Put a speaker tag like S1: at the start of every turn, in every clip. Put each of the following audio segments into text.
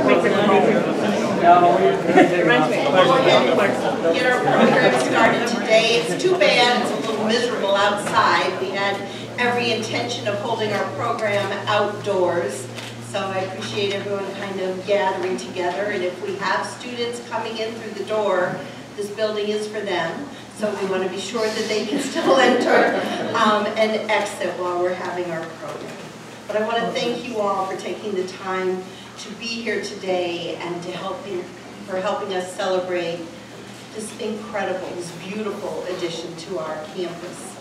S1: Get our program started today. It's too bad it's a little miserable outside. We had every intention of holding our program outdoors. So I appreciate everyone kind of gathering together. And if we have students coming in through the door, this building is for them. So we want to be sure that they can still enter and exit while we're having our program. But I want to thank you all for taking the time to be here today and for helping us celebrate this incredible, this beautiful addition to our campus.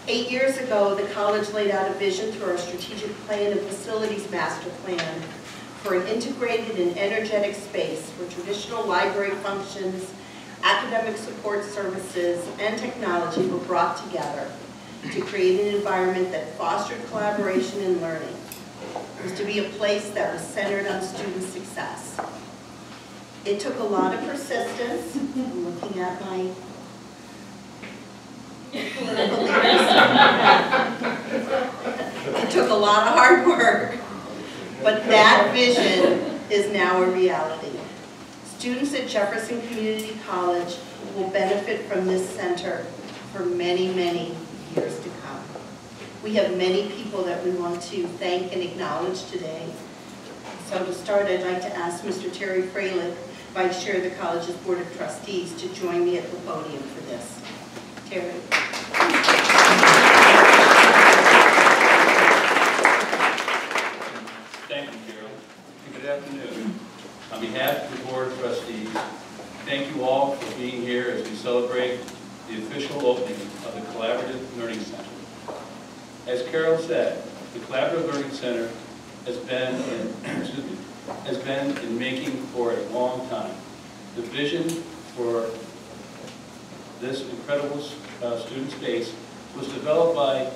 S1: 8 years ago, the college laid out a vision through our strategic plan and facilities master plan for an integrated and energetic space where traditional library functions, academic support services, and technology were brought together to create an environment that fostered collaboration and learning. It was to be a place that was centered on student success. It took a lot of persistence. I'm looking at my political leaders. It took a lot of hard work, but that vision is now a reality. Students at Jefferson Community College will benefit from this center for many, many years to come. We have many people that we want to thank and acknowledge today. So to start, I'd like to ask Mr. Terry Freilich, Vice Chair of the college's Board of Trustees, to join me at the podium for this. Terry.
S2: Thank you, Carol. Good afternoon. On behalf of the Board of Trustees, thank you all for being here as we celebrate the official opening of the Collaborative Learning Center. As Carol said, the Collaborative Learning Center has been in making for a long time. The vision for this incredible student space was developed by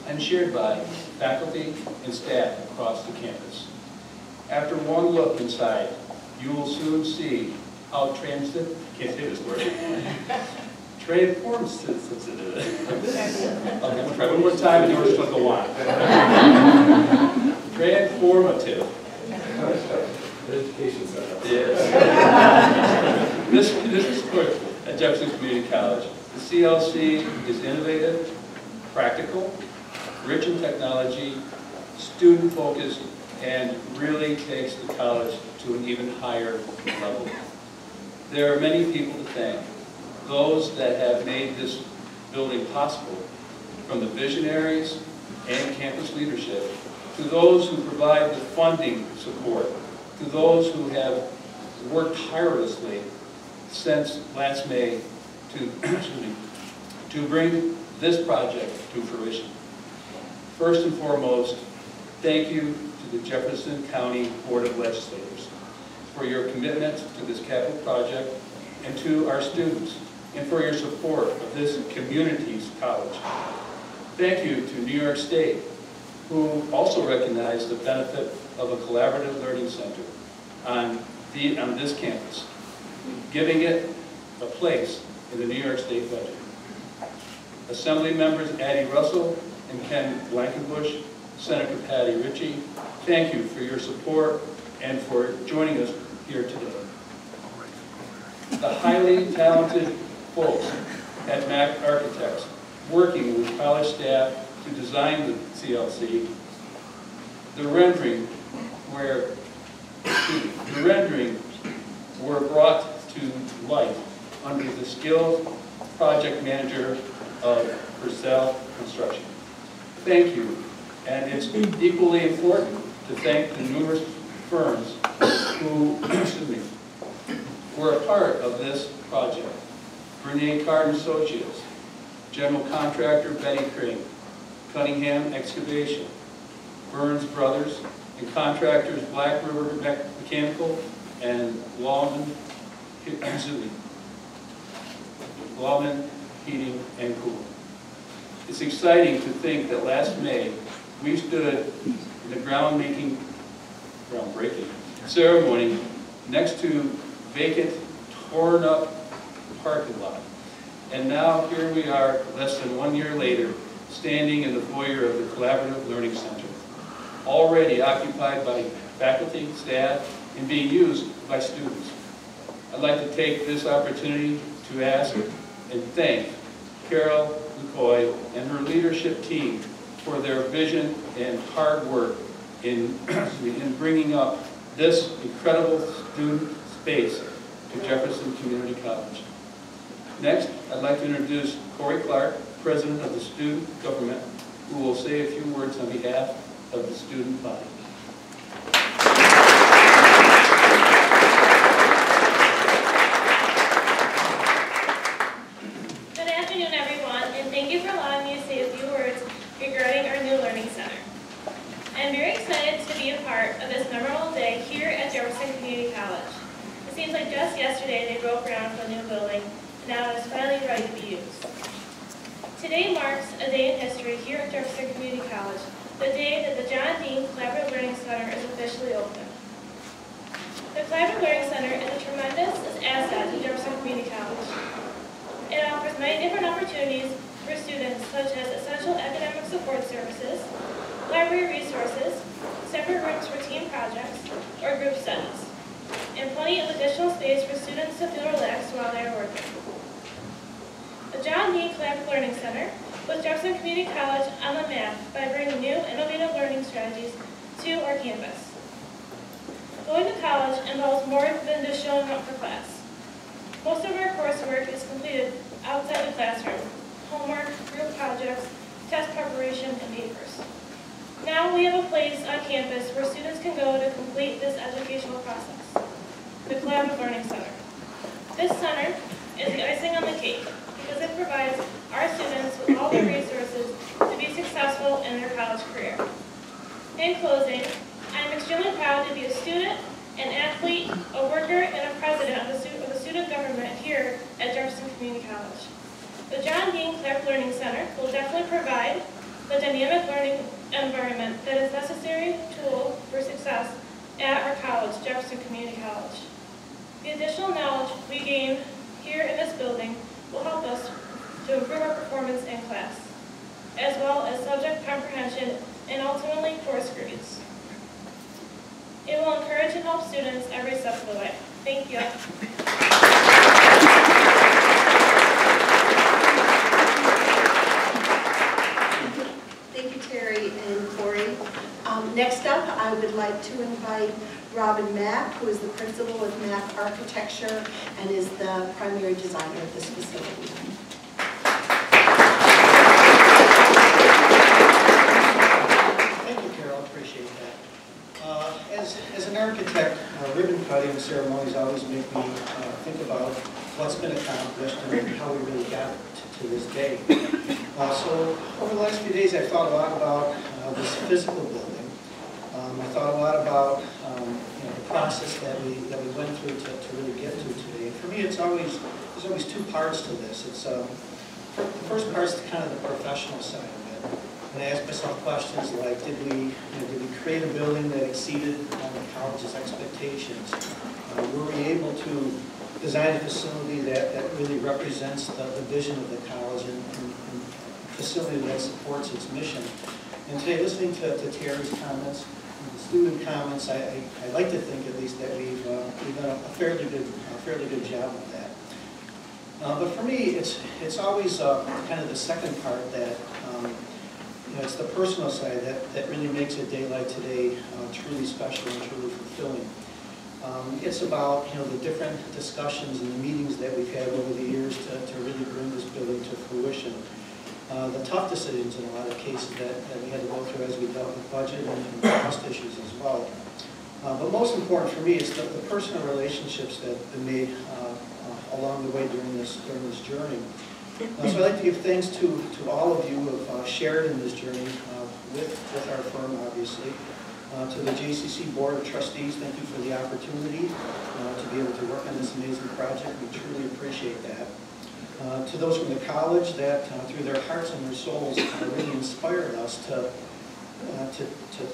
S2: and shared by faculty and staff across the campus. After one look inside, you will soon see how transformative This is at Jefferson Community College. The CLC is innovative, practical, rich in technology, student-focused, and really takes the college to an even higher level. There are many people to thank. Those that have made this building possible, from the visionaries and campus leadership, to those who provide the funding support, to those who have worked tirelessly since last May to bring this project to fruition. First and foremost, thank you to the Jefferson County Board of Legislators for your commitment to this capital project, and to our students, and for your support of this community's college. Thank you to New York State, who also recognized the benefit of a collaborative learning center on this campus, giving it a place in the New York State budget. Assembly members Addie Russell and Ken Blankenbush, Senator Patty Ritchie, thank you for your support and for joining us here today. The highly talented folks at MAC Architects, working with college staff to design the CLC, the rendering were brought to life under the skilled project manager of Purcell Construction. Thank you, and it's equally important to thank the numerous firms who were a part of this project. Renee Carden Associates, General Contractor Betty Crane, Cunningham Excavation, Burns Brothers, and contractors Black River Mechanical and Lawman Heating and Cooling. It's exciting to think that last May we stood in the groundbreaking ceremony next to vacant, torn up parking lot. And now here we are, less than 1 year later, standing in the foyer of the Collaborative Learning Center, already occupied by faculty, staff, and being used by students. I'd like to take this opportunity to ask and thank Carol McCoy and her leadership team for their vision and hard work in bringing up this incredible student space to Jefferson Community College. Next, I'd like to introduce Corey Clark, President of the Student Government, who will say a few words on behalf of the student body.
S3: Good afternoon, everyone, and thank you for allowing me to say a few words regarding our new Learning Center. I'm very excited to be a part of this memorable day here at Jefferson Community College. It seems like just yesterday they broke ground for the new building, and now it is finally ready to be used. Today marks a day in history here at Jefferson Community College, the day that the John Dean Collaborative Learning Center is officially open. The Collaborative Learning Center is a tremendous asset to Jefferson Community College. It offers many different opportunities for students, such as essential academic support services, library resources, separate rooms for team projects, or group studies, and plenty of additional space for students to feel relaxed while they are working. The John Dean Collaborative Learning Center puts Jefferson Community College on the map by bringing new, innovative learning strategies to our campus. Going to college involves more than just showing up for class. Most of our coursework is completed outside the classroom: homework, group projects, test preparation, and papers. Now we have a place on campus where students can go to complete this educational process, the Collaborative Learning Center. This center is the icing on the cake because it provides our students with all the resources to be successful in their college career. In closing, I am extremely proud to be a student, an athlete, a worker, and a president of the student government here at Jefferson Community College. The John Dean Collaborative Learning Center will definitely provide the dynamic learning environment that is a necessary tool for success at our college, Jefferson Community College. The additional knowledge we gain here in this building will help us to improve our performance in class, as well as subject comprehension and ultimately course grades. It will encourage and help students every step of the way. Thank you.
S1: Thank you, Terry and Corey. Next up, I would like to invite Robin Mack, who is the principal of Mack Architecture and is the primary designer of this facility.
S4: Thank you, Carol. Appreciate that. As an architect, ribbon cutting ceremonies always make me think about what's been accomplished and how we really got to this day. So over the last few days, I've thought a lot about this physical building. I thought a lot about the process that we went through to really get to today. For me, there's always two parts to this. It's the first part is kind of the professional side of it. And I ask myself questions like, did we create a building that exceeded the college's expectations? Were we able to design a facility that really represents the vision of the college and a facility that supports its mission? And today, listening to Terry's comments, the student comments, I like to think at least that we've done a fairly good job of that. But for me, it's always kind of the second part that it's the personal side that really makes a day like today truly special and truly fulfilling. It's about the different discussions and the meetings that we've had over the years to really bring this building to fruition. The tough decisions in a lot of cases that we had to go through as we dealt with budget and cost issues as well. But most important for me is the personal relationships that have been made along the way during this journey. So I'd like to give thanks to all of you who have shared in this journey with our firm, obviously. To the JCC Board of Trustees, thank you for the opportunity to be able to work on this amazing project. We truly appreciate that. To those from the college that, through their hearts and their souls, really inspired us to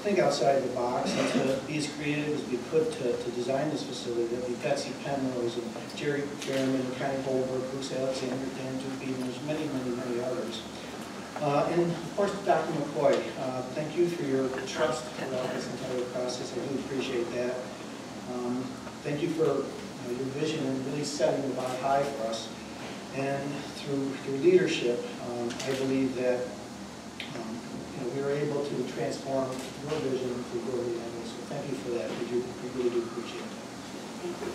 S4: think outside the box and to be as creative as we could to design this facility. That would be Betsy Penrose and Jerry Fairman, Connie Holberg, Bruce Alexander, Dan Duffy, and there's many others. And of course, Dr. McCoy, thank you for your trust throughout this entire process. I do appreciate that. Thank you for your vision and really setting the bar high for us. And through your leadership, I believe that we were able to transform your vision into where we are. So thank you for that. We really do appreciate that.
S1: Thank you.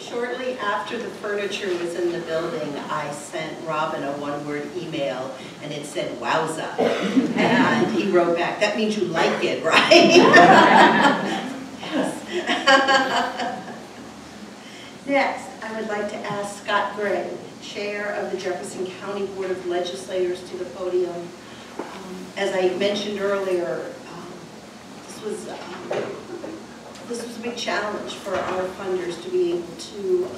S1: Shortly after the furniture was in the building, I sent Robin a one-word email, and it said, "Wowza." And he wrote back, "That means you like it, right?" Yes. Next, I would like to ask Scott Gray, Chair of the Jefferson County Board of Legislators, to the podium. As I mentioned earlier, this was a big challenge for our funders to be able to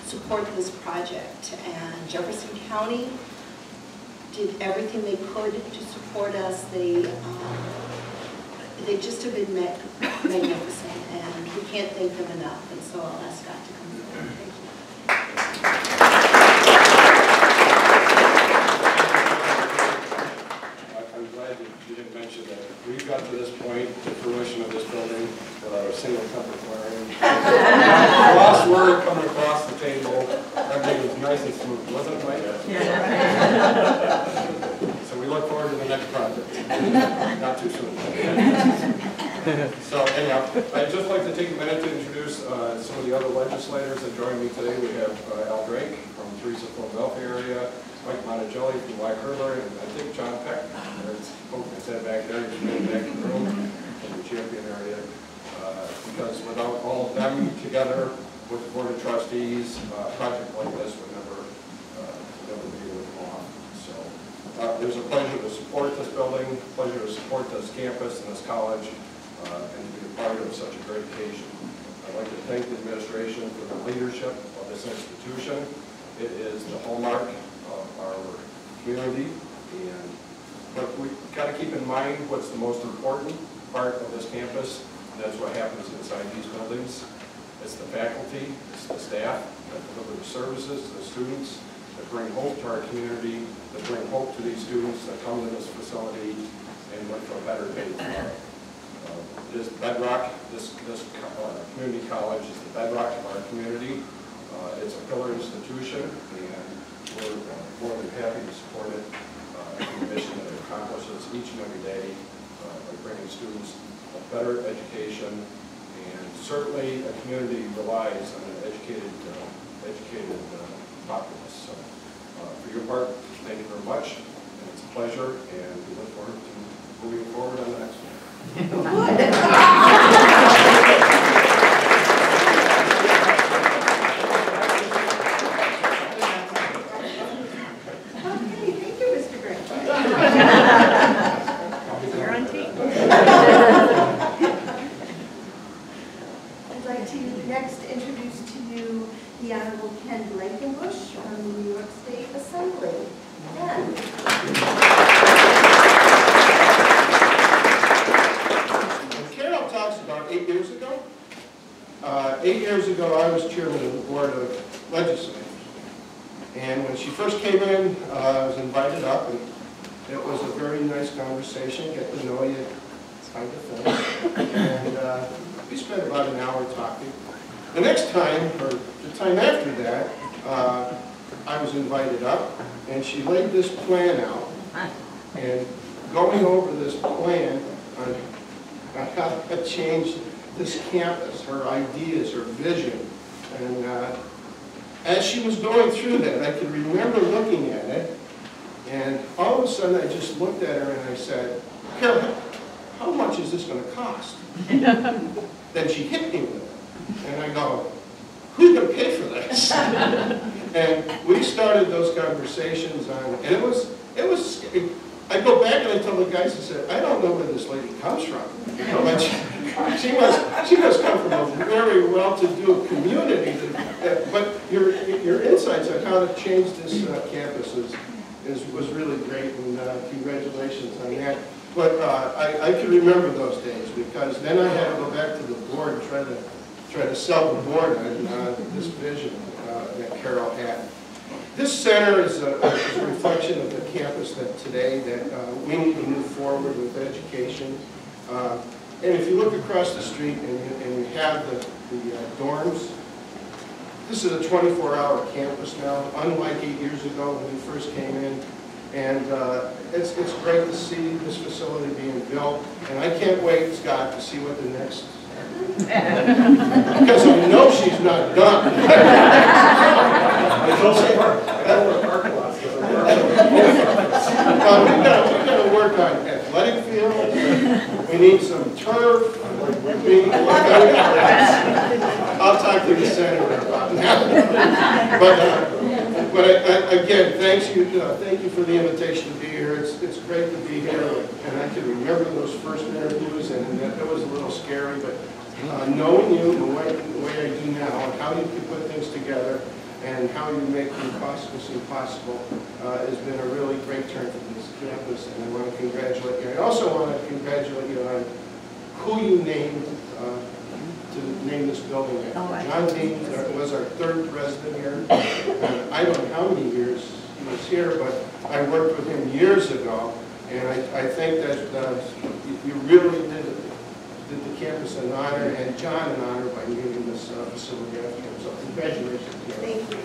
S1: support this project, and Jefferson County did everything they could to support us. They just have been magnificent, and we can't thank them enough. And so I'll ask Scott to come forward. Thank you.
S5: I'm glad that you didn't mention that we got to this point, the fruition of this building, without a single compass wiring. Lost word coming across the table. Everything was nice and smooth, wasn't it, Mike? Yeah. So we look forward to the next project. Not too soon. So anyhow, I'd just like to take a minute to introduce some of the other legislators that joined me today. We have Al Drake from Teresa Philadelphia area, Mike Monticelli from Wycurler, and I think John Peck. There's folks that said back there, he's been back in the room from the Champion area. Because without all of them together with the Board of Trustees, a project like this would never be able to go on. So it was a pleasure to support this building, a pleasure to support this campus and this college, and to be a part of such a great occasion. I'd like to thank the administration for the leadership of this institution. It is the hallmark of our community, but we've got to keep in mind what's the most important part of this campus. That's what happens inside these buildings. It's the faculty, it's the staff that deliver the services to the students, that bring hope to our community, that bring hope to these students that come to this facility and look for a better day tomorrow. This bedrock, this community college is the bedrock of our community. It's a pillar institution, and we're more than happy to support it in the mission that it accomplishes each and every day by bringing students a better education, and certainly a community relies on an educated populace. So for your part, thank you very much, and it's a pleasure, and we look forward to moving forward on the next one.
S1: Thank you, Mr. Gray. You're on tape. I'd like to next introduce to you the Honorable Ken Blankenbush from the New York State Assembly. Ken.
S6: Carol talks about 8 years ago. 8 years ago, I was chairman of the Board of Legislators. And when she first came in, I was invited up, and it was a very nice conversation, get to know you kind of thing. And we spent about an hour talking. The next time, or the time after that, I was invited up, and she laid this plan out. And going over this plan on how to change this campus, her ideas, her vision. And as she was going through that, I can remember looking at it, and all of a sudden I just looked at her and I said, "Carol, how much is this going to cost?" Then she hit me with it. And I go, "Who's going to pay for this?" And we started those conversations on, and it was, I go back and I tell the guys, I said, "I don't know where this lady comes from. But she must come from a very well-to-do community." But your insights on how to change this campus was really great, and congratulations on that. But I can remember those days, because then I had to go back to the board and try to sell the board on this vision that Carol had. This center is a reflection of the campus that today that we need to move forward with education. And if you look across the street and you have the dorms, this is a 24-hour campus now, unlike 8 years ago when we first came in. And it's great to see this facility being built. And I can't wait, Scott, to see what the next, because I know she's not done. We're going to work on athletic fields. We need some turf. I'll talk to the senator about that. But again, thank you for the invitation to be here. It's great to be here, and I can remember those first interviews, and it was a little scary, but knowing you the way I do now, and how you can put things together, and how you make the impossible seem possible, has been a really great turn for this campus, and I want to congratulate you. I also want to congratulate you on who you named to name this building after. John Dean was our third president here. I don't know how many years he was here, but I worked with him years ago, and I think that you really did the campus an honor, and John an honor by naming this facility after him. So congratulations.
S1: Thank you.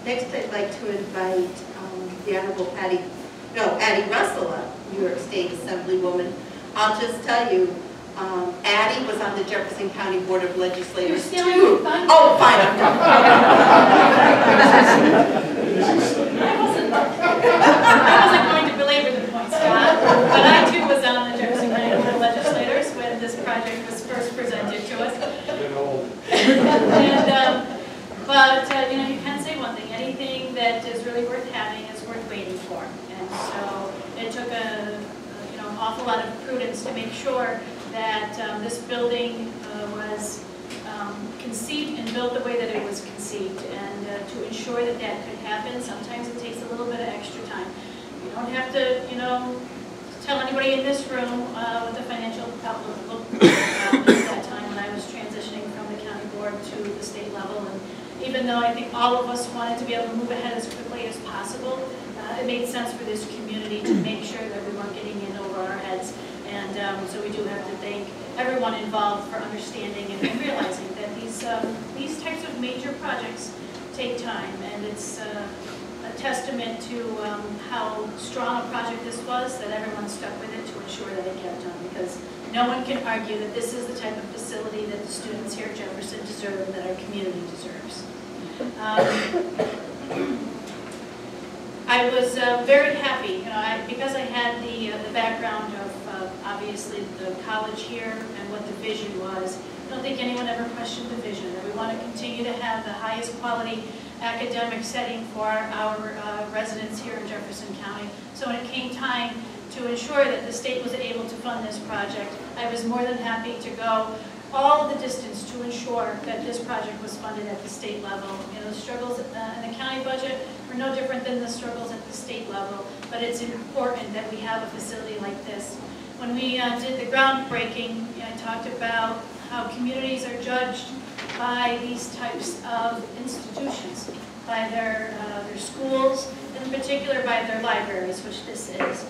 S1: Next, I'd like to invite the Honorable Addie Russell up, New York State Assemblywoman. I'll just tell you, Addie was on the Jefferson County Board of Legislators too. Oh, fine, I'm done.
S7: I wasn't going to belabor the point, Scott, but I too was on the Jefferson County Board of Legislators when this project was first presented to us. But you know, you can say one thing: anything that is really worth having is worth waiting for. And so it took an awful lot of prudence to make sure that this building was conceived and built the way that it was conceived, and to ensure that that could happen. Sometimes it takes a little bit of extra time. You don't have to, tell anybody in this room what the financial outlook looked like at that time when I was transitioning from the county board to the state level. And even though I think all of us wanted to be able to move ahead as quickly as possible, it made sense for this community to make sure that we weren't getting in over our heads. And so we do have to thank everyone involved for understanding and realizing that these types of major projects take time, and it's a testament to how strong a project this was, that everyone stuck with it to ensure that it got done, because no one can argue that this is the type of facility that the students here at Jefferson deserve and that our community deserves. I was very happy, because I had the background of obviously the college here and what the vision was. I don't think anyone ever questioned the vision, that we want to continue to have the highest quality academic setting for our residents here in Jefferson County. So when it came time to ensure that the state was able to fund this project, I was more than happy to go all the distance to ensure that this project was funded at the state level. The struggles in the county budget are no different than the struggles at the state level, but it's important that we have a facility like this. When we did the groundbreaking, I talked about how communities are judged by these types of institutions, by their schools, and in particular by their libraries, which this is.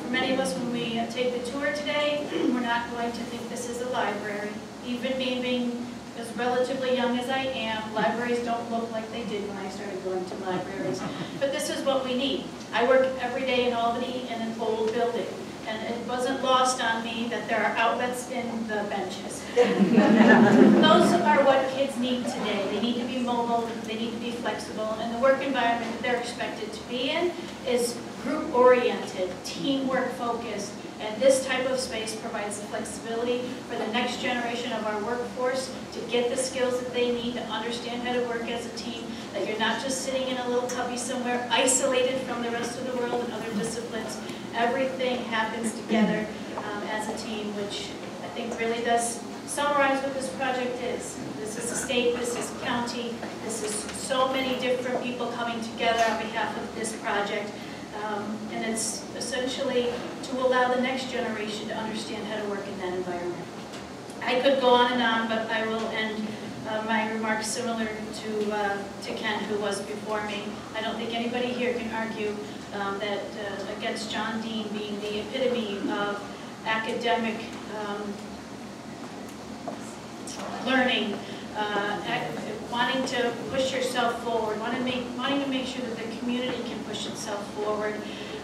S7: For many of us, when we take the tour today, we're not going to think this is a library. Even me being as relatively young as I am, libraries don't look like they did when I started going to libraries. But this is what we need. I work every day in Albany in an old building, and it wasn't lost on me that there are outlets in the benches. Those are what kids need today. They need to be mobile, they need to be flexible, and the work environment that they're expected to be in is group-oriented, teamwork-focused, and this type of space provides the flexibility for the next generation of our workforce to get the skills that they need to understand how to work as a team, that you're not just sitting in a little cubby somewhere isolated from the rest of the world and other disciplines. Everything happens together as a team, which I think really does summarize what this project is. This is a state, this is county, this is so many different people coming together on behalf of this project. And it's essentially to allow the next generation to understand how to work in that environment. I could go on, but I will end my remarks similar to Ken, who was before me. I don't think anybody here can argue that against John Dean being the epitome of academic learning, wanting to push yourself forward, wanting to make sure that the community can push itself forward,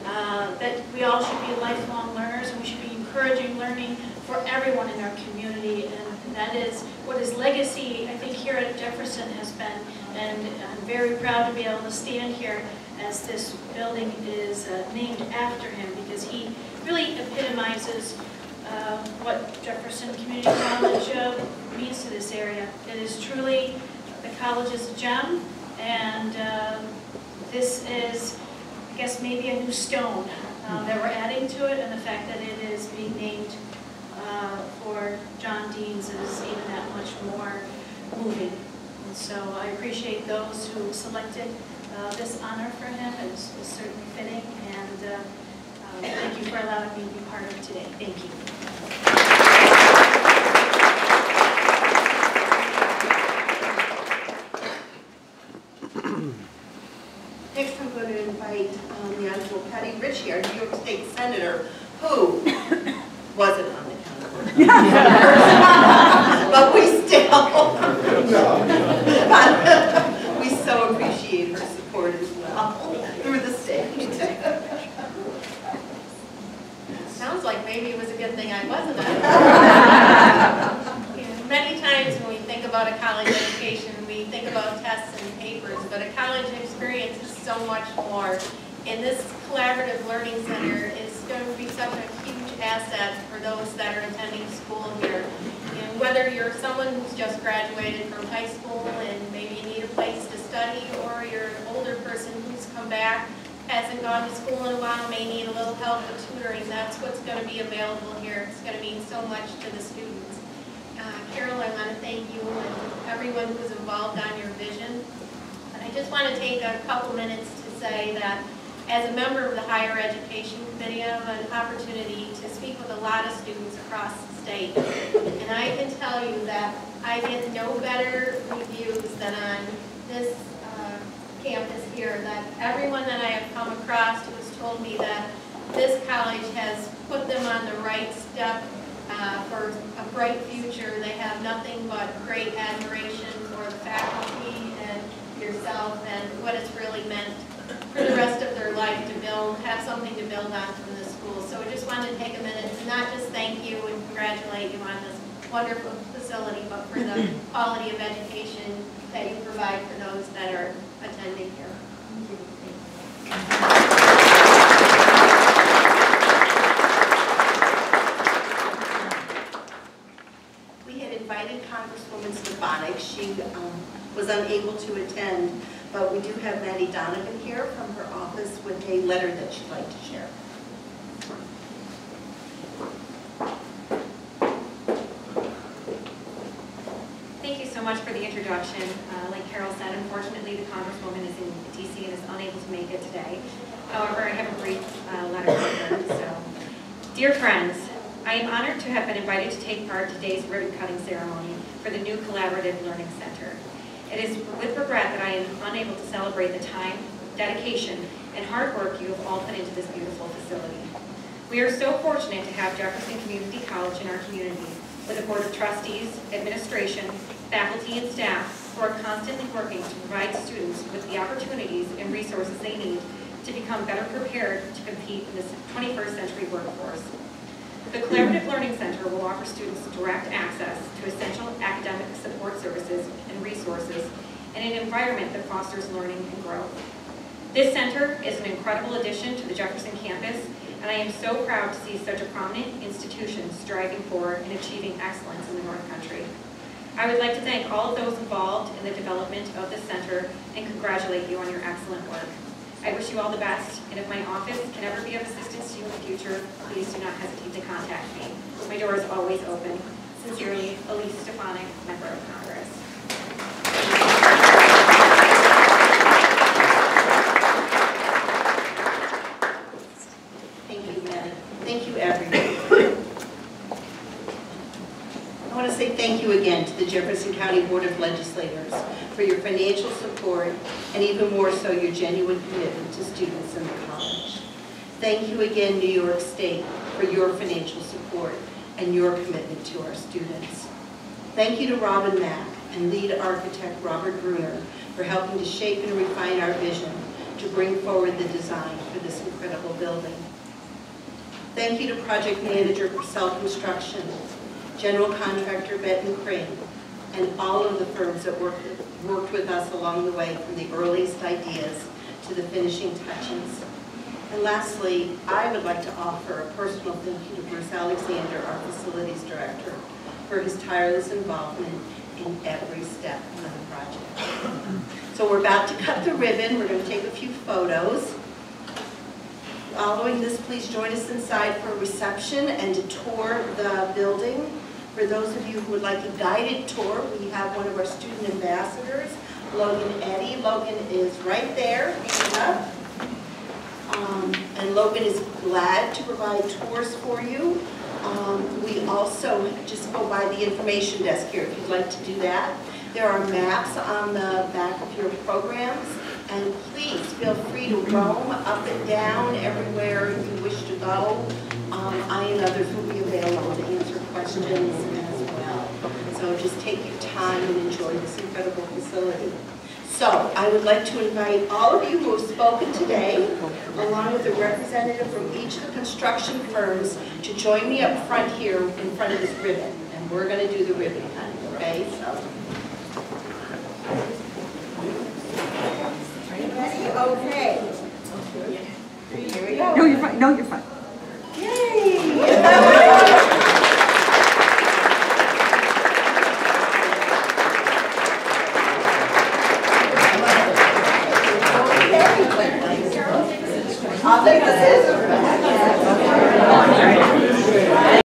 S7: that we all should be lifelong learners, and we should be encouraging learning for everyone in our community, and that is what his legacy, I think, here at Jefferson has been, and I'm very proud to be able to stand here as this building is named after him, because he really epitomizes what Jefferson Community College means to this area. It is truly, the college is a gem, and this is, I guess, maybe a new stone that we're adding to it, and the fact that it is being named for John Dean's is even that much more moving. And so I appreciate those who selected this honor for him. It's certainly fitting, and thank you for allowing me to be part of it today. Thank you.
S1: Next, I'm going to invite the Honorable Patty Ritchie, our New York State Senator, who wasn't on the calendar. But we still, we so appreciate her support as well through the state.
S8: Sounds like maybe it was a good thing I wasn't on. Many times when we think about a college education, we think about tests and papers, but a college experience is so much more. And this collaborative learning center is going to be such a huge asset for those that are attending school here. And whether you're someone who's just graduated from high school and maybe you need a place to study, or you're an older person who's come back, hasn't gone to school in a while, may need a little help with tutoring, that's what's going to be available here. It's going to mean so much to the students. Carol, I want to thank you and everyone who's involved on your vision. And I just want to take a couple minutes to say that as a member of the Higher Education Committee, I have an opportunity to speak with a lot of students across the state. And I can tell you that I get no better reviews than on this campus here, that everyone that I have come across who has told me that this college has put them on the right step for a bright future. They have nothing but great admiration for the faculty and yourself and what it's really meant for the rest of their life to have something to build on from this school. So I just wanted to take a minute to not just thank you and congratulate you on this wonderful facility, but for the quality of education that you provide for those that are attending here.
S1: We had invited Congresswoman Stefanik. She was unable to attend, but we do have Maddie Donovan here from her office with a letter that she'd like to share.
S9: Thank you so much for the introduction. Like Carol said, unfortunately the Congresswoman is in DC and is unable to make it today. However, I have a brief letter for her. So, dear friends, I am honored to have been invited to take part in today's ribbon cutting ceremony for the new Collaborative Learning Center. It is with regret that I am unable to celebrate the time, dedication, and hard work you have all put into this beautiful facility. We are so fortunate to have Jefferson Community College in our community, with a board of trustees, administration, faculty, and staff who are constantly working to provide students with the opportunities and resources they need to become better prepared to compete in this 21st century workforce. The Collaborative Learning Center will offer students direct access to essential academic support services and resources in an environment that fosters learning and growth. This center is an incredible addition to the Jefferson campus, and I am so proud to see such a prominent institution striving for and achieving excellence in the North Country. I would like to thank all of those involved in the development of this center and congratulate you on your excellent work. I wish you all the best, and if my office can ever be of assistance to you in the future, please do not hesitate to contact me. My door is always open. Sincerely, Elise Stefanik, Member of Congress.
S1: you again to the Jefferson County Board of Legislators for your financial support and even more so your genuine commitment to students in the college. Thank you again, New York State, for your financial support and your commitment to our students. Thank you to Robin Mack and lead architect Robert Bruner for helping to shape and refine our vision to bring forward the design for this incredible building. Thank you to project manager Purcell Construction, general contractor Benton Crane, and all of the firms that worked with us along the way from the earliest ideas to the finishing touches. And lastly, I would like to offer a personal thank you to Bruce Alexander, our facilities director, for his tireless involvement in every step of the project. So we're about to cut the ribbon. We're going to take a few photos. Following this, please join us inside for a reception and to tour the building. For those of you who would like a guided tour, we have one of our student ambassadors, Logan Eddy. Logan is right there, hanging up. And Logan is glad to provide tours for you. We also just go by the information desk here if you'd like to do that. There are maps on the back of your programs. And please feel free to roam up and down everywhere you wish to go. I and others will be available to answer questions as well. So just take your time and enjoy this incredible facility. So I would like to invite all of you who have spoken today, along with a representative from each of the construction firms, to join me up front here in front of this ribbon. And we're going to do the ribbon cutting, okay? So. Okay. Here we go.
S10: No, you're fine. No, you're fine.
S1: Yay! I'll take a